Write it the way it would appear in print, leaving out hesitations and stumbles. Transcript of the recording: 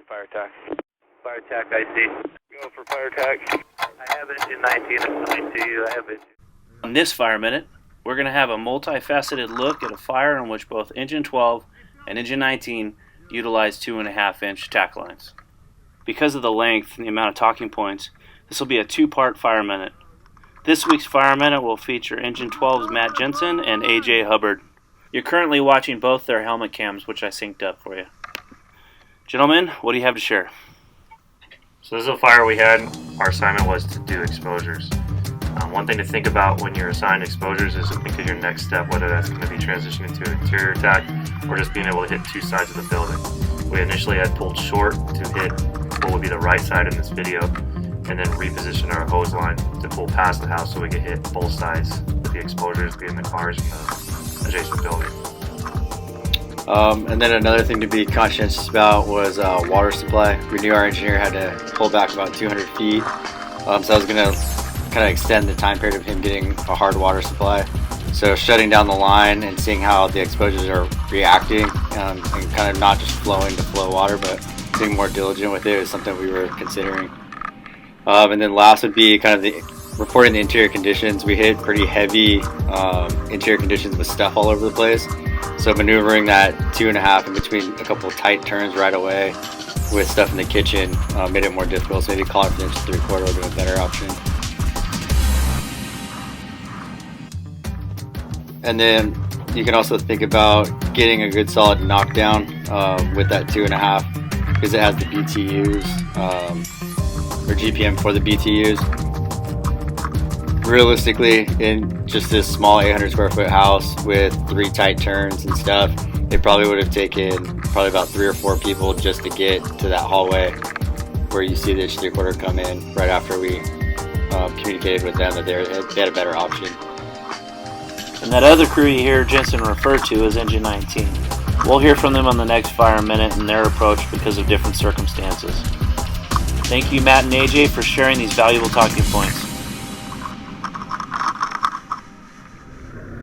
fire attack. Fire attack, I see. Go for fire attack. I have engine 19, I'm coming to you. I have engine. On this Fire Minute, we're going to have a multifaceted look at a fire in which both engine 12 and engine 19 utilize 2.5-inch tack lines. Because of the length and the amount of talking points, this will be a two-part Fire Minute. This week's Fire Minute will feature engine 12's Matt Jensen and AJ Hubbard. You're currently watching both their helmet cams, which I synced up for you. Gentlemen, what do you have to share? So this is a fire we had. Our assignment was to do exposures. One thing to think about when you're assigned exposures is to think of your next step, whether that's going to be transitioning to an interior attack or just being able to hit two sides of the building. We initially had pulled short to hit what would be the right side in this video, and then reposition our hose line to pull past the house so we could hit both sides with the exposures being the cars in the adjacent building. And then another thing to be conscientious about was water supply. We knew our engineer had to pull back about 200 feet, so I was going to kind of extend the time period of him getting a hard water supply. So shutting down the line and seeing how the exposures are reacting and kind of not just flowing to flow water, but being more diligent with it is something we were considering. And then last would be kind of reporting the interior conditions. We hit pretty heavy interior conditions with stuff all over the place. So maneuvering that 2.5 in between a couple of tight turns right away with stuff in the kitchen made it more difficult. So maybe call it for inch 3/4 would be a better option. And then you can also think about getting a good solid knockdown with that 2.5 because it has the BTUs or GPM for the BTUs. Realistically, in just this small 800 square foot house with 3 tight turns and stuff, it probably would have taken about 3 or 4 people just to get to that hallway where you see the inch 3/4 come in right after we communicated with them that they had a better option. And that other crew you hear Jensen refer to is engine 19. We'll hear from them on the next Fire Minute and their approach because of different circumstances. Thank you, Matt and AJ, for sharing these valuable talking points.